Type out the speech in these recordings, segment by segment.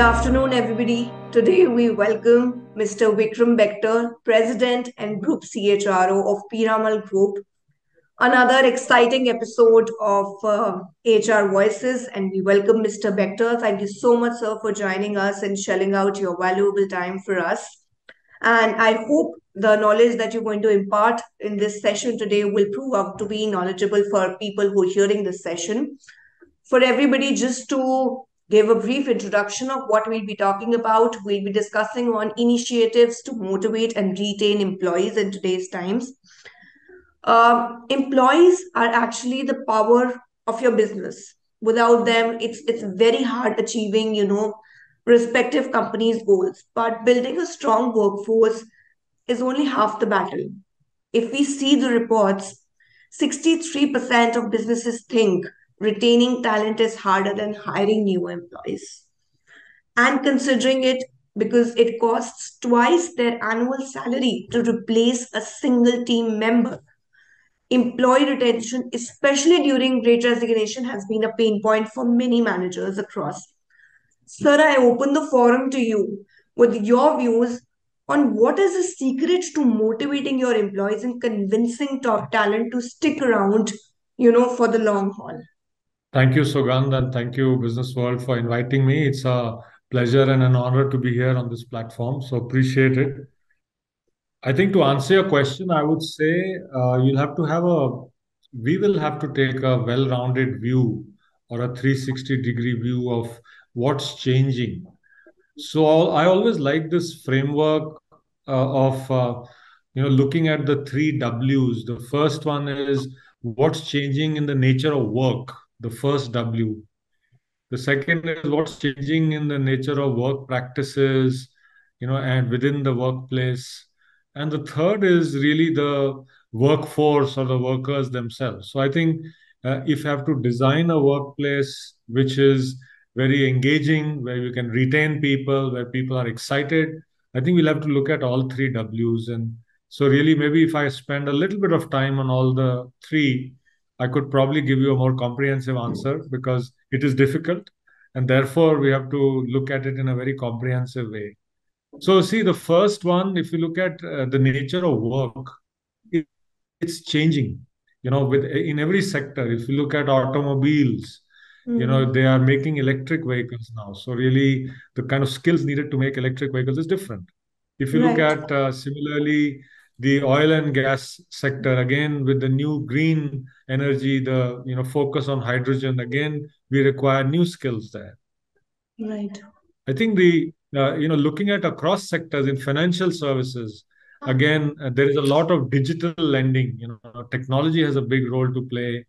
afternoon, everybody. Today we welcome Mr. Vikram Bector, President and Group CHRO of Piramal Group. Another exciting episode of HR Voices, and we welcome Mr. Bector. Thank you so much, sir, for joining us and shelling out your valuable time for us. And I hope the knowledge that you're going to impart in this session today will prove out to be knowledgeable for people who are hearing this session. For everybody, just to give a brief introduction of what we'll be talking about, we'll be discussing on initiatives to motivate and retain employees in today's times. Employees are actually the power of your business. Without them, it's very hard achieving, respective companies' goals. But building a strong workforce is only half the battle. If we see the reports, 63% of businesses think retaining talent is harder than hiring new employees. And considering it because it costs twice their annual salary to replace a single team member. Employee retention, especially during great resignation, has been a pain point for many managers across. Sir, I open the forum to you with your views on what is the secret to motivating your employees and convincing top talent to stick around, for the long haul. Thank you, Sugandh, and thank you, Businessworld, for inviting me. It's a pleasure and an honor to be here on this platform. So appreciate it. I think to answer your question, I would say we will have to take a well-rounded view or a 360-degree view of what's changing. So I always like this framework of looking at the three W's. The first one is what's changing in the nature of work, the first W. The second is what's changing in the nature of work practices, and within the workplace. And the third is really the workforce or the workers themselves. So I think if you have to design a workplace which is very engaging, where you can retain people, where people are excited, I think we'll have to look at all three W's. And so really maybe if I spend a little bit of time on all the three, I could probably give you a more comprehensive answer because it is difficult. And therefore, we have to look at it in a very comprehensive way. So, see, the first one, if you look at the nature of work, it, it's changing. With in every sector, if you look at automobiles, they are making electric vehicles now. So, really, the kind of skills needed to make electric vehicles is different. If you look Right, at similarly the oil and gas sector, again with the new green energy, the focus on hydrogen, again we require new skills there. right, I think the looking at across sectors in financial services, again there is a lot of digital lending. Technology has a big role to play.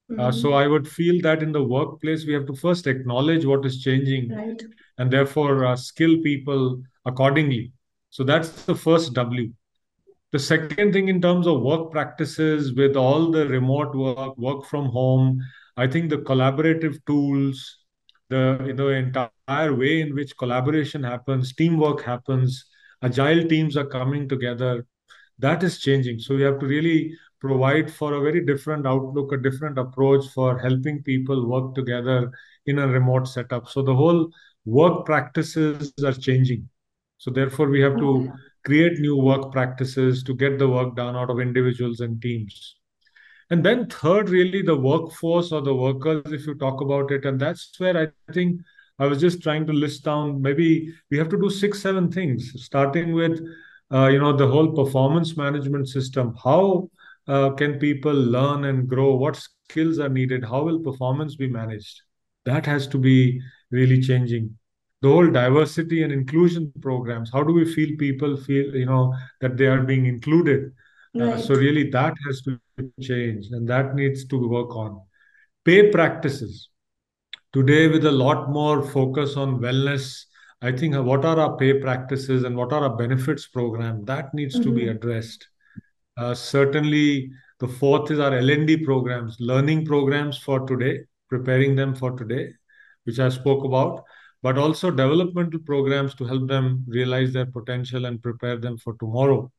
So Mhm. I would feel that in the workplace we have to first acknowledge what is changing Right, and therefore skill people accordingly. So that's the first W. The second thing in terms of work practices with all the remote work, work from home, I think the collaborative tools, the entire way in which collaboration happens, teamwork happens, agile teams are coming together, that is changing. So we have to really provide for a very different outlook, a different approach for helping people work together in a remote setup. So the whole work practices are changing. So therefore, we have to create new work practices to get the work done out of individuals and teams. And then third, really the workforce or the workers, if you talk about it, and that's where I think I was just trying to list down. Maybe we have to do six, seven things, starting with the whole performance management system. How can people learn and grow? What skills are needed? How will performance be managed? That has to be really changing. The whole diversity and inclusion programs. How do we feel people feel that they are being included? So right, really that has to change and that needs to work on. Pay practices. Today, with a lot more focus on wellness, I think what are our pay practices and what are our benefits program? That needs to be Mhm. addressed. Certainly, the fourth is our L&D programs, learning programs for today, preparing them for today, which I spoke about, but also developmental programs to help them realize their potential and prepare them for tomorrow.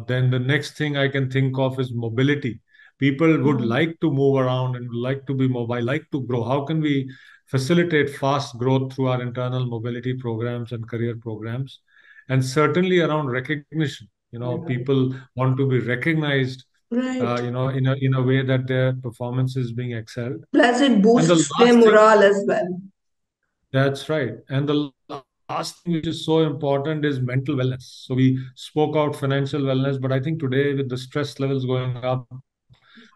Then the next thing I can think of is mobility. People would Mhm. like to move around and would like to be mobile, like to grow. How can we facilitate fast growth through our internal mobility programs and career programs, and certainly around recognition. People want to be recognized, Right. in a way that their performance is being excelled. Plus, it And the boosts their last thing, morale as well. that's right. And the last thing which is so important is mental wellness. So we spoke out financial wellness, but I think today with the stress levels going up,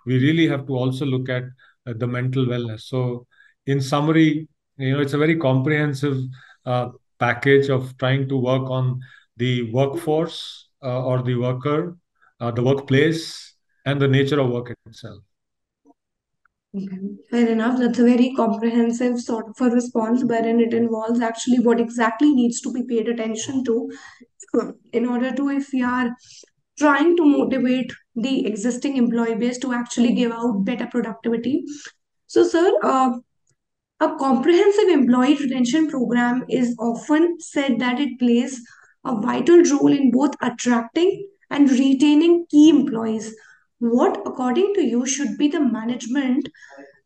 we really have to also look at the mental wellness. So in summary, it's a very comprehensive uh, package of trying to work on the workforce, or the worker, the workplace, and the nature of work itself. Okay. Fair enough. That's a very comprehensive sort of a response, wherein it involves actually what exactly needs to be paid attention to in order to, if we are trying to motivate the existing employee base to actually give out better productivity. So, sir, a comprehensive employee retention program is often said that it plays a vital role in both attracting and retaining key employees. What, according to you, should be the management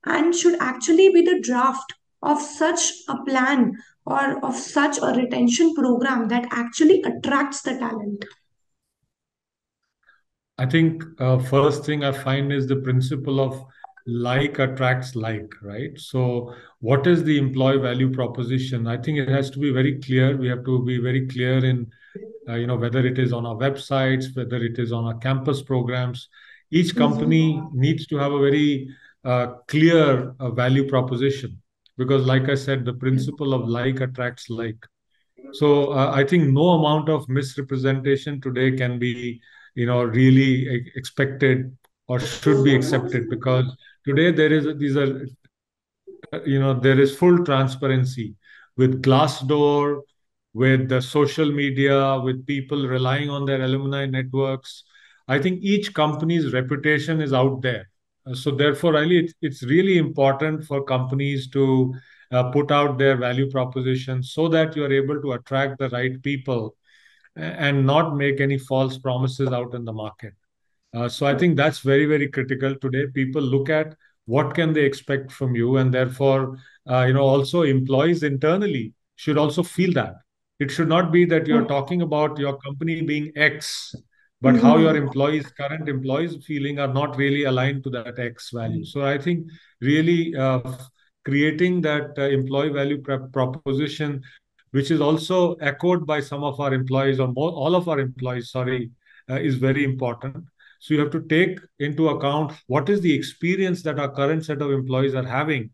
and should actually be the draft of such a plan or of such a retention program that actually attracts the talent? I think first thing I find is the principle of like attracts like, right? So, what is the employee value proposition? I think it has to be very clear. We have to be very clear in, whether it is on our websites, whether it is on our campus programs. Each company needs to have a very clear value proposition, because, like I said, the principle of like attracts like. So I think no amount of misrepresentation today can be, really expected or should be accepted, because today there is full transparency with Glassdoor, with the social media, with people relying on their alumni networks. I think each company's reputation is out there. So therefore, really, it's really important for companies to put out their value proposition so that you are able to attract the right people and not make any false promises out in the market. So I think that's very, very critical today. People look at what can they expect from you, and therefore, also employees internally should also feel that. It should not be that you're talking about your company being X, but how your Mhm. employees, current employees, feeling are not really aligned to that X value. So I think really creating that employee value proposition, which is also echoed by some of our employees or more, all of our employees, sorry, is very important. So you have to take into account what is the experience that our current set of employees are having,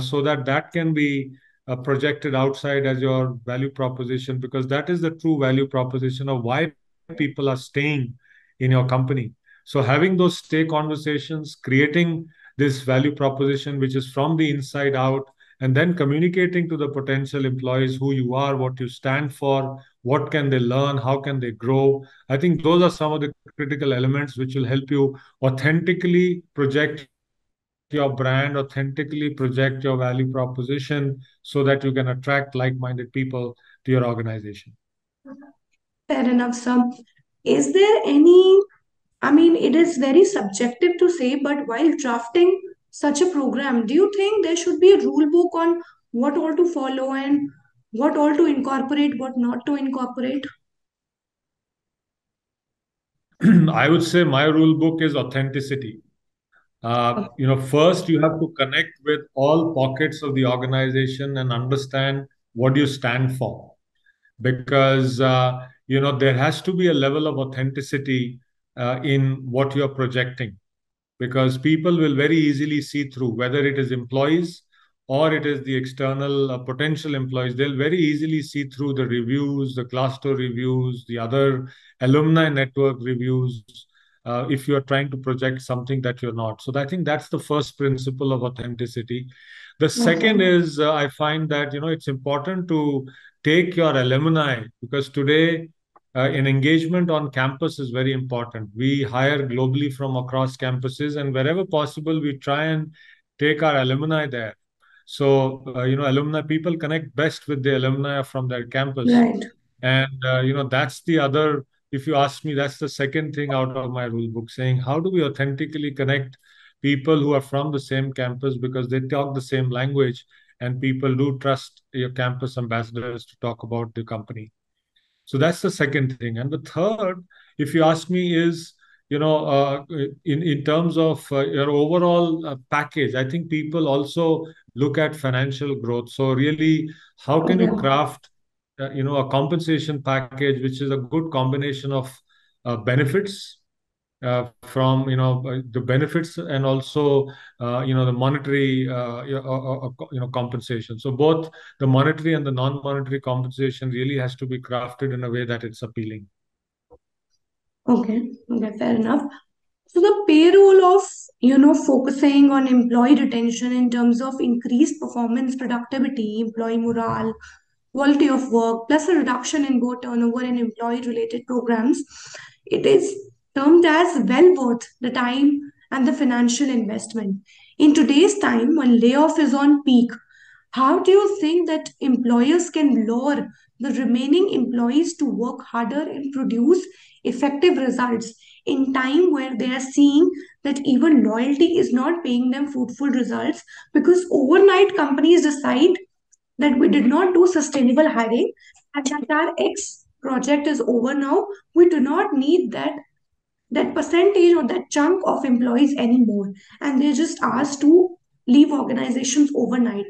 so that that can be projected outside as your value proposition, because that is the true value proposition of why people are staying in your company. So having those stay conversations, creating this value proposition which is from the inside out, and then communicating to the potential employees who you are, what you stand for, what can they learn, how can they grow. I think those are some of the critical elements which will help you authentically project your brand, authentically project your value proposition, so that you can attract like minded people to your organization. Fair enough, sir. Is there any, I mean, it is very subjective to say, but while drafting such a program, do you think there should be a rule book on what all to follow and what all to incorporate, what not to incorporate? I would say my rule book is authenticity. First you have to connect with all pockets of the organization and understand what you stand for, because there has to be a level of authenticity in what you're projecting, because people will very easily see through, whether it is employees or it is the external potential employees. They'll very easily see through the reviews, the Glassdoor reviews, the other alumni network reviews, if you're trying to project something that you're not. So I think that's the first principle of authenticity. The second Okay. is, I find that it's important to take your alumni, because today an engagement on campus is very important. We hire globally from across campuses, and wherever possible, we try and take our alumni there. So, alumni people connect best with the alumni from their campus. Right. And, that's the other, if you ask me, that's the second thing out of my rule book, saying how do we authentically connect people who are from the same campus because they talk the same language, and people do trust your campus ambassadors to talk about the company. So that's the second thing. And the third, if you ask me, is in terms of your overall package, I think people also look at financial growth. So really, how can you Okay. craft a compensation package which is a good combination of benefits from the benefits, and also the monetary compensation. So both the monetary and the non-monetary compensation really has to be crafted in a way that it's appealing. Okay. Okay. Fair enough. So the payroll of focusing on employee retention in terms of increased performance, productivity, employee morale, quality of work, plus a reduction in both turnover and employee related programs, it is termed as well worth the time and the financial investment. In today's time, when layoff is on peak, how do you think that employers can lure the remaining employees to work harder and produce effective results in time where they are seeing that even loyalty is not paying them fruitful results, because overnight companies decide that we did not do sustainable hiring and that our X project is over now. We do not need that percentage or that chunk of employees anymore, and they're just asked to leave organizations overnight.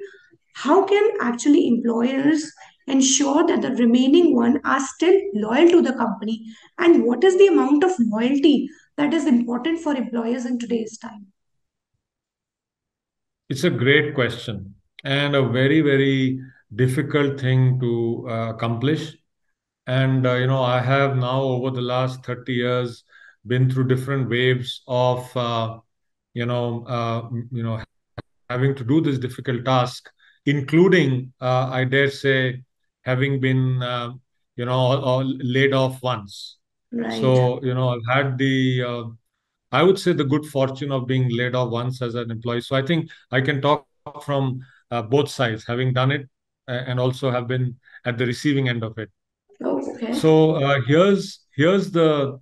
How can actually employers ensure that the remaining one are still loyal to the company, and what is the amount of loyalty that is important for employers in today's time? It's a great question and a very, very difficult thing to accomplish. And I have now over the last 30 years been through different waves of you know uh, you know having to do this difficult task, including, I dare say, having been, or laid off once. Right. So, I've had I would say, the good fortune of being laid off once as an employee. So I think I can talk from both sides, having done it and also have been at the receiving end of it. Oh, okay. So here's the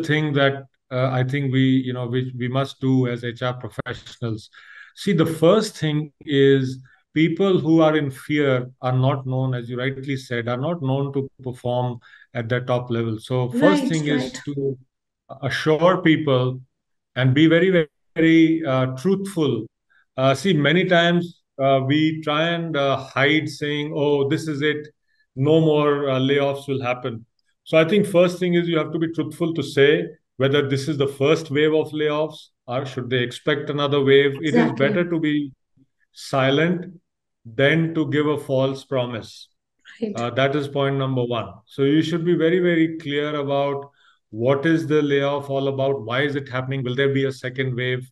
thing that I think we must do as HR professionals. See, the first thing is people who are in fear are not known, as you rightly said, are not known to perform at their top level. So first Right, thing is right. to assure people and be very, very, very truthful. See, many times we try and hide, saying, "Oh, this is it. No more layoffs will happen." So I think first thing is you have to be truthful to say whether this is the first wave of layoffs or should they expect another wave. It is better Exactly. to be silent than to give a false promise. Right. That is point number one. So you should be very, very clear about what is the layoff all about, why is it happening, will there be a second wave,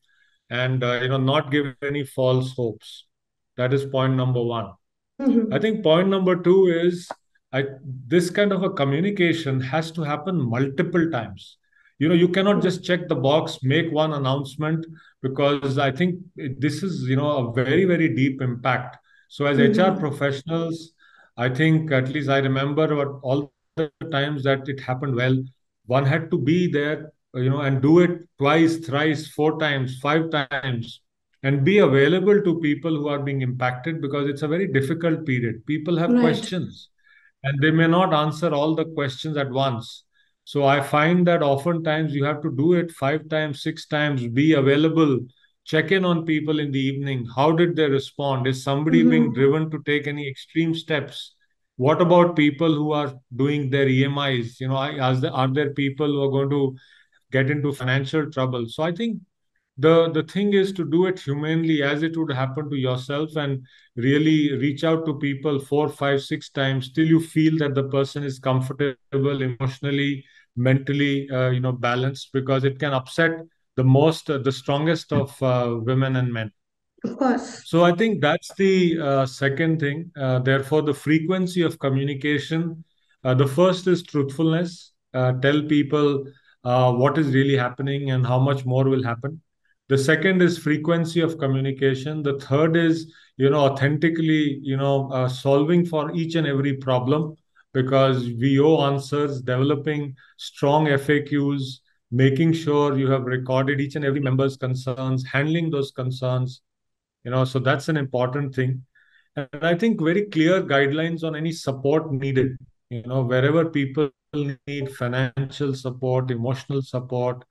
and not give any false hopes. That is point number one. I Mm-hmm. think point number two is I this kind of a communication has to happen multiple times. You cannot just check the box, make one announcement, because I think this is, a very, very deep impact. So as HR Mm-hmm. professionals, I think at least I remember what all the times that it happened well, one had to be there, and do it twice, thrice, four times, five times, and be available to people who are being impacted, because it's a very difficult period. People have Right. questions and they may not answer all the questions at once. So I find that oftentimes you have to do it five times, six times, be available, check in on people in the evening. How did they respond? Is somebody being Mm-hmm. driven to take any extreme steps? What about people who are doing their EMIs? Are there people who are going to get into financial trouble? So I think the thing is to do it humanely, as it would happen to yourself, and really reach out to people four, five, six times till you feel that the person is comfortable emotionally, mentally, balanced, because it can upset the strongest of women and men. Of course. So I think that's the second thing. Therefore, the frequency of communication. The first is truthfulness. Tell people what is really happening and how much more will happen. The second is frequency of communication. The third is, authentically, solving for each and every problem, because we owe answers, developing strong FAQs, making sure you have recorded each and every member's concerns, handling those concerns, so that's an important thing. And I think very clear guidelines on any support needed. Wherever people need financial support, emotional support,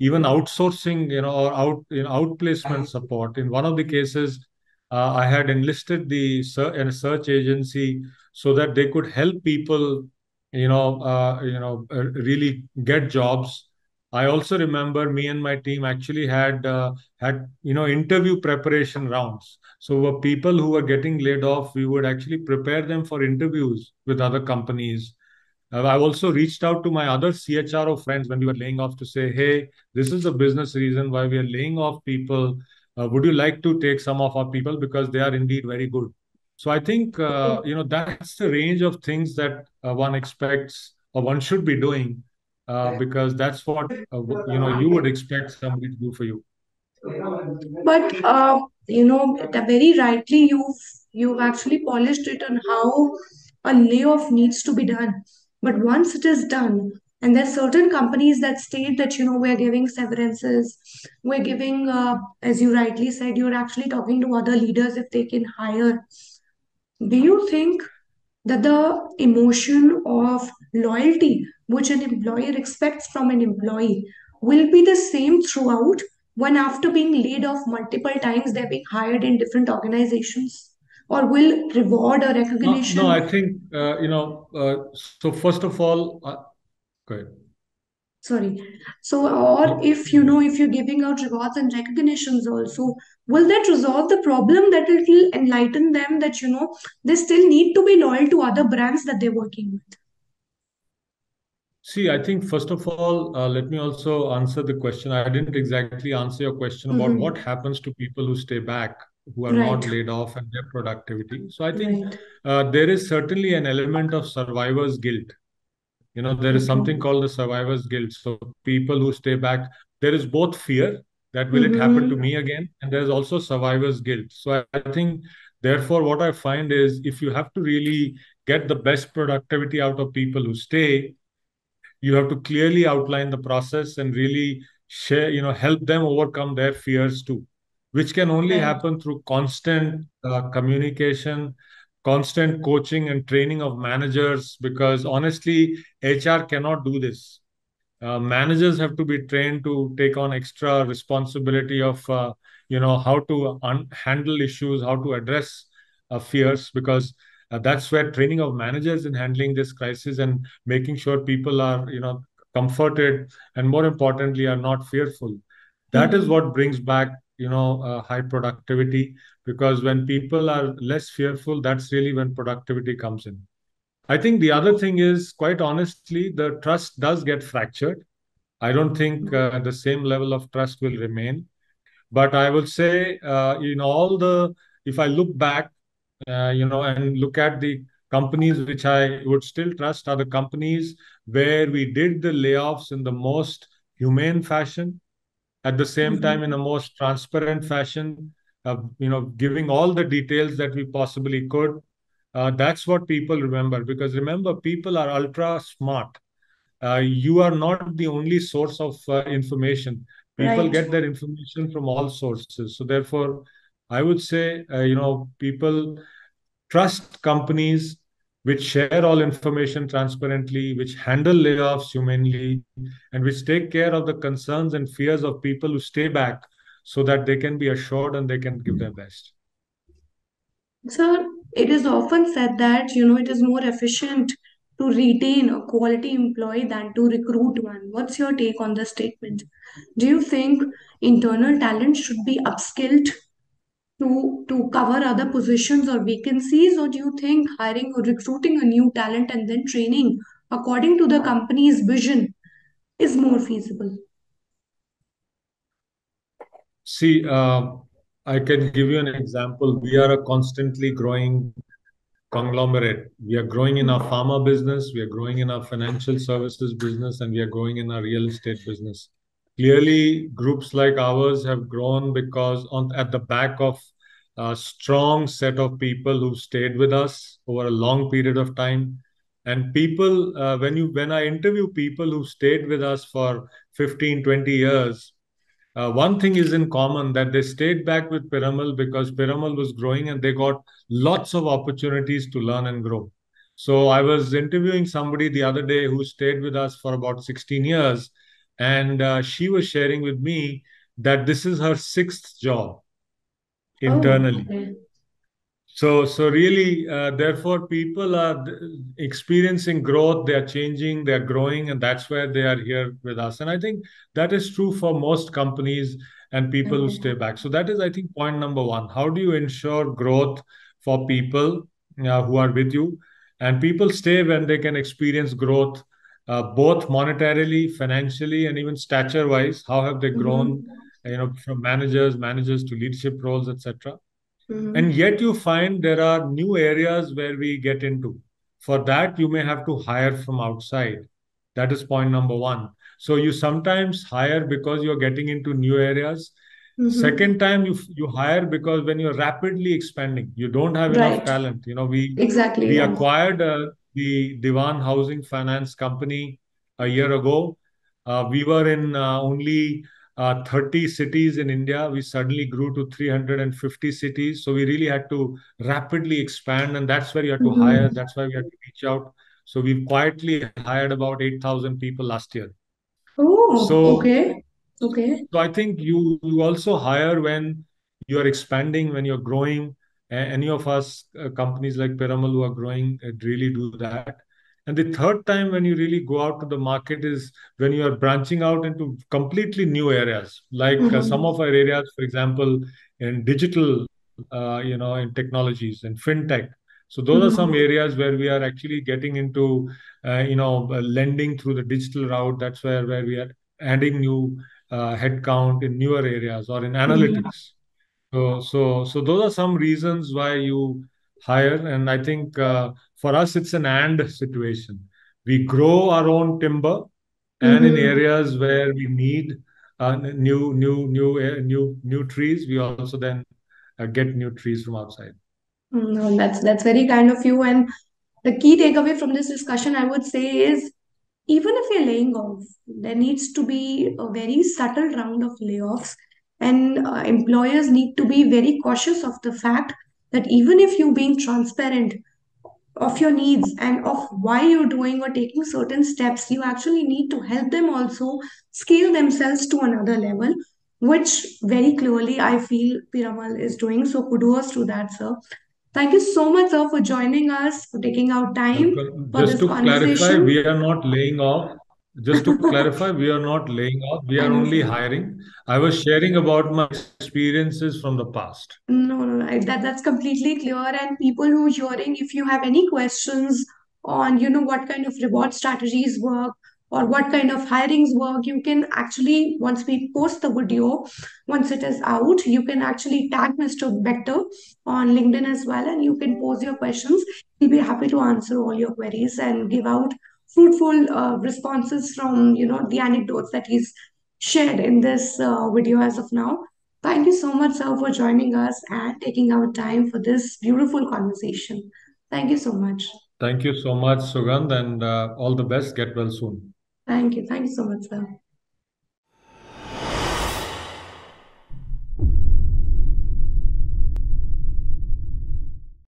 even outsourcing, or outplacement support. In one of the cases, I had enlisted a search agency so that they could help people, really get jobs. I also remember me and my team actually had interview preparation rounds. So for people who were getting laid off, we would actually prepare them for interviews with other companies. I've also reached out to my other CHRO friends when we were laying off to say, hey, this is the business reason why we are laying off people. Would you like to take some of our people because they are indeed very good? So I think that's the range of things that one expects or one should be doing, because that's what you would expect somebody to do for you. But very rightly you've actually polished it on how a layoff needs to be done. But once it is done, and there's certain companies that state that we're giving severances, we're giving, as you rightly said, you're actually talking to other leaders if they can hire. Do you think that the emotion of loyalty which an employer expects from an employee will be the same throughout when after being laid off multiple times they're being hired in different organizations, or will reward or No, no, recognition? I think, so first of all, go ahead. Sorry. So, or if if you're giving out rewards and recognitions also, will that resolve the problem, that it will enlighten them that they still need to be loyal to other brands that they're working with? See, I think first of all, let me also answer the question. I didn't exactly answer your question about what Mm-hmm. happens to people who stay back, who are not Right. laid off, and their productivity. So I think Right. there is certainly an element of survivor's guilt. There is Okay. something called the survivor's guilt. So people who stay back, there is both fear that will it happen to Mm-hmm. me again, and there's also survivor's guilt. So I think, therefore, what I find is if you have to really get the best productivity out of people who stay, you have to clearly outline the process and really share, help them overcome their fears too, which can only Right. happen through constant communication, constant coaching and training of managers, because honestly, HR cannot do this. Managers have to be trained to take on extra responsibility of how to handle issues, how to address fears, because that's where training of managers in handling this crisis and making sure people are comforted, and more importantly are not fearful, that is Mm-hmm. what brings back high productivity. Because when people are less fearful, that's really when productivity comes in. I think the other thing is, quite honestly, the trust does get fractured. I don't think the same level of trust will remain. But I would say, if I look back, and look at the companies which I would still trust, are the companies where we did the layoffs in the most humane fashion, at the same time in Mm-hmm. a most transparent fashion, giving all the details that we possibly could. That's what people remember, because remember, people are ultra smart. You are not the only source of information. People Right. get their information from all sources. So therefore, I would say, people trust companies which share all information transparently, which handle layoffs humanely, and which take care of the concerns and fears of people who stay back, so that they can be assured and they can give their best. So it is often said that it is more efficient to retain a quality employee than to recruit one. What's your take on this statement? Do you think internal talent should be upskilled to cover other positions or vacancies, or do you think hiring or recruiting a new talent and then training according to the company's vision is more feasible? See, I can give you an example. We are a constantly growing conglomerate. We are growing in our pharma business, we are growing in our financial services business, and we are growing in our real estate business. Clearly, groups like ours have grown because at the back of a strong set of people who stayed with us over a long period of time. And people, when I interview people who stayed with us for 15, 20 years, one thing is in common, that they stayed back with Piramal because Piramal was growing and they got lots of opportunities to learn and grow. So I was interviewing somebody the other day who stayed with us for about 16 years, and she was sharing with me that this is her sixth job Oh, internally. okay. So really, therefore, people are experiencing growth. They are changing. They are growing, and that's where they are here with us. And I think that is true for most companies and people who stay Okay. back. So that is, I think, point number one. How do you ensure growth for people who are with you? And people stay when they can experience growth, both monetarily, financially, and even stature-wise. How have they grown? Mm-hmm. From managers to leadership roles, etc. And Mm-hmm. yet you find there are new areas where we get into. For that, you may have to hire from outside. That is point number one. So you sometimes hire because you're getting into new areas. Mm-hmm. Second time, you hire because when you're rapidly expanding, you don't have enough Right. talent. Exactly. We Yeah. acquired the Diwan Housing Finance Company a year ago. We were in only 30 cities in India. We suddenly grew to 350 cities. So we really had to rapidly expand, and that's where you had to hire. Mm-hmm. That's why we had to reach out. So we've quietly hired about 8,000 people last year. Oh, So okay. Okay. so I think you also hire when you are expanding, when you're growing. Any of us companies like Piramal who are growing really do that. And the third time when you really go out to the market is when you are branching out into completely new areas, like some Mm-hmm. of our areas, for example, in digital, in technologies and fintech. So those are some Mm-hmm. areas where we are actually getting into, lending through the digital route. That's where we are adding new headcount in newer areas or in Mm-hmm. analytics. So those are some reasons why you hire. And I think for us, it's an and situation. We grow our own timber, and in Mm-hmm. areas where we need new trees, we also then get new trees from outside. No, that's very kind of you. And the key takeaway from this discussion, I would say, is even if you're laying off, there needs to be a very subtle round of layoffs, and employers need to be very cautious of the fact that even if you're being transparent of your needs and of why you're doing or taking certain steps, you actually need to help them also scale themselves to another level, which very clearly I feel Piramal is doing. So kudos to that, sir. Thank you so much, sir, for joining us, for taking out time Welcome. for Just this to clarify, conversation. we are not laying off. Just to clarify, we are not laying off. We I are know, only sir. hiring. I was sharing about my experiences from the past. No, no, no. That's completely clear. And people who are hearing, if you have any questions on, what kind of reward strategies work or what kind of hirings work, you can actually, once we post the video, once it is out, you can actually tag Mr. Bector on LinkedIn as well, and you can pose your questions. He'll be happy to answer all your queries and give out fruitful responses from, the anecdotes that he's shared in this video as of now. Thank you so much, sir, for joining us and taking our time for this beautiful conversation. Thank you so much. Thank you so much, Sugandh, and all the best. Get well soon. Thank you. Thank you so much, sir.